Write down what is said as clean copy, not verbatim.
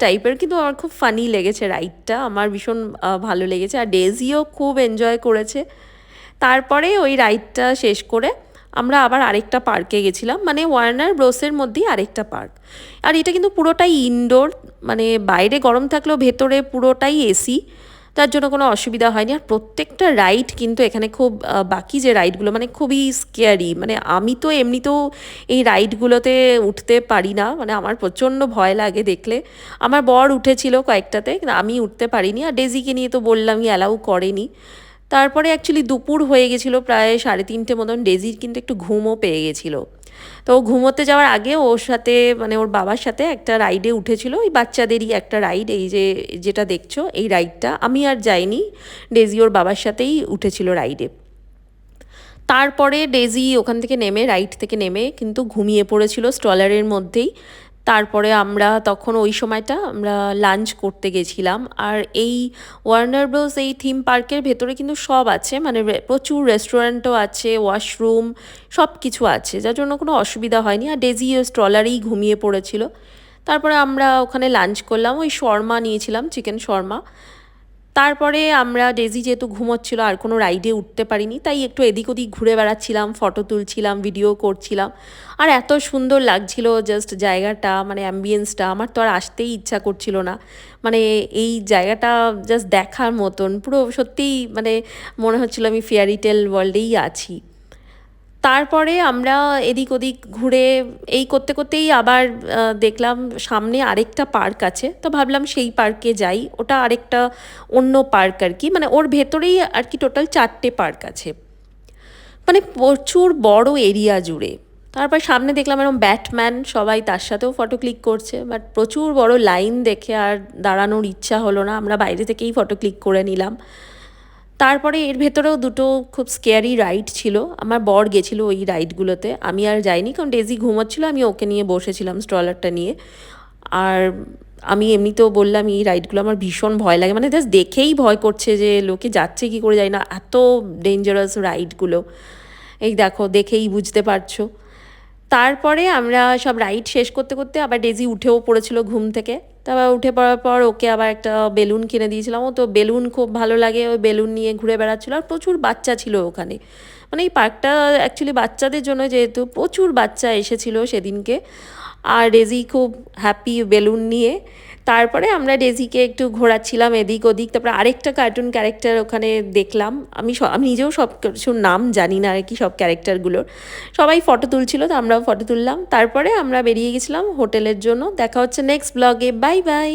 টাইপের, কিন্তু আমার খুব ফানি লেগেছে রাইডটা, আমার ভীষণ ভালো লেগেছে, আর ডেজিও খুব এনজয় করেছে। তারপরে ওই রাইডটা শেষ করে আমরা আবার আরেকটা পার্কে গেছিলাম, মানে ওয়ার্নার ব্রোসের মধ্যেই আরেকটা পার্ক। আর এটা কিন্তু পুরোটাই ইনডোর, মানে বাইরে গরম থাকলেও ভেতরে পুরোটাই এসি, তার জন্য কোনো অসুবিধা হয়নি। আর প্রত্যেকটা রাইড কিন্তু এখানে খুব বাকি যে রাইডগুলো মানে খুবই স্কেয়ারি, মানে আমি তো এমনিতেও এই রাইডগুলোতে উঠতে পারি না, মানে আমার প্রচণ্ড ভয় লাগে দেখলে। আমার বর উঠেছিল কয়েকটাতে, কিন্তু আমি উঠতে পারিনি। আর ডেজিকে নিয়ে তো বললামই, অ্যালাউ করেনি। তারপরে অ্যাকচুয়ালি দুপুর হয়ে গেছিলো, প্রায় 3:30 মতন। ডেজির কিন্তু একটু ঘুমও পেয়ে গেছিলো, তো ও ঘুমোতে যাওয়ার আগে ওর সাথে মানে ওর বাবার সাথে একটা রাইডে উঠেছিল, ওই বাচ্চাদেরই একটা রাইড, এই যে যেটা দেখছো এই রাইডটা। আমি আর যাইনি, ডেজি ওর বাবার সাথেই উঠেছিল রাইডে। তারপরে ডেজি ওখান থেকে নেমে, রাইড থেকে নেমে কিন্তু ঘুমিয়ে পড়েছিল স্ট্রলারের মধ্যেই। তারপরে আমরা তখন ওই সময়টা আমরা লাঞ্চ করতে গেছিলাম। আর এই ওয়ার্নার ব্রোস এই থিম পার্কের ভেতরে কিন্তু সব আছে, মানে প্রচুর রেস্টুরেন্টও আছে, ওয়াশরুম, সব কিছু আছে, যার জন্য কোনো অসুবিধা হয়নি। আর ডেজি ওই স্ট্রলারেই ঘুমিয়ে পড়েছিল। তারপরে আমরা ওখানে লাঞ্চ করলাম, ওই শর্মা নিয়েছিলাম, চিকেন শর্মা। তারপরে আমরা, ডেজি যেহেতু ঘুমোচ্ছিল আর কোনো রাইডে উঠতে পারিনি, তাই একটু এদিক ওদিক ঘুরে বেড়াচ্ছিলাম, ফটো তুলছিলাম, ভিডিও করছিলাম। আর এত সুন্দর লাগছিল জাস্ট জায়গাটা, মানে অ্যাম্বিয়েন্সটা, আমার তো আর আসতেই ইচ্ছা করছিল না। মানে এই জায়গাটা জাস্ট দেখার মতন, পুরো সত্যিই মানে মনে হচ্ছিল আমি ফেয়ারি টেল ওয়ার্ল্ডেই আছি। তারপরে আমরা এদিক ওদিক ঘুরে এই করতে করতেই আবার দেখলাম সামনে আরেকটা পার্ক আছে, তো ভাবলাম সেই পার্কে যাই। ওটা আরেকটা অন্য পার্ক আর কি, মানে ওর ভেতরেই আর কি টোটাল 4টে পার্ক আছে, মানে প্রচুর বড় এরিয়া জুড়ে। তারপর সামনে দেখলাম এরকম ব্যাটম্যান, সবাই তার সাথেও ফটো ক্লিক করছে, বাট প্রচুর বড় লাইন দেখে আর দাঁড়ানোর ইচ্ছা হলো না, আমরা বাইরে থেকেই ফটো ক্লিক করে নিলাম। তারপরে এর ভেতরেও দুটো খুব স্কেয়ারি রাইড ছিল, আমার বর গেছিলো ওই রাইডগুলোতে, আমি আর যাইনি, কারণ ডেজি ঘুমোচ্ছিল, আমি ওকে নিয়ে বসেছিলাম স্ট্রলারটা নিয়ে। আর আমি এমনিতেও বললাম এই রাইডগুলো আমার ভীষণ ভয় লাগে, মানে জাস্ট দেখেই ভয় করছে যে লোকে যাচ্ছে কি করে যায় না, এত ডেঞ্জারাস রাইডগুলো। এই দেখো, দেখেই বুঝতে পারছো। তারপরে আমরা সব রাইড শেষ করতে করতে আবার ডেজি উঠেও পড়েছিল ঘুম থেকে। তারপর উঠে পড়ার পর ওকে আবার একটা বেলুন কিনে দিয়েছিলাম, ও তো বেলুন খুব ভালো লাগে, ওই বেলুন নিয়ে ঘুরে বেড়াচ্ছিলো। আর প্রচুর বাচ্চা ছিল ওখানে, মানে এই পার্কটা অ্যাকচুয়ালি বাচ্চাদের জন্য, যেহেতু প্রচুর বাচ্চা এসেছিল সেদিনকে। আর ডেজি খুব হ্যাপি বেলুন নিয়ে। তারপরে আমরা ডেজিকে একটু ঘোরাচ্ছিলাম এদিক ওদিক। তারপরে আরেকটা কার্টুন ক্যারেক্টার ওখানে দেখলাম, আমি নিজেও সব কিছুর নাম জানি না আর কি, সব ক্যারেক্টারগুলোর। সবাই ফটো তুলছিল, তো আমরাও ফটো তুললাম। তারপরে আমরা বেরিয়ে গেছিলাম হোটেলের জন্য। দেখা হচ্ছে নেক্সট ব্লগে, বাই বাই।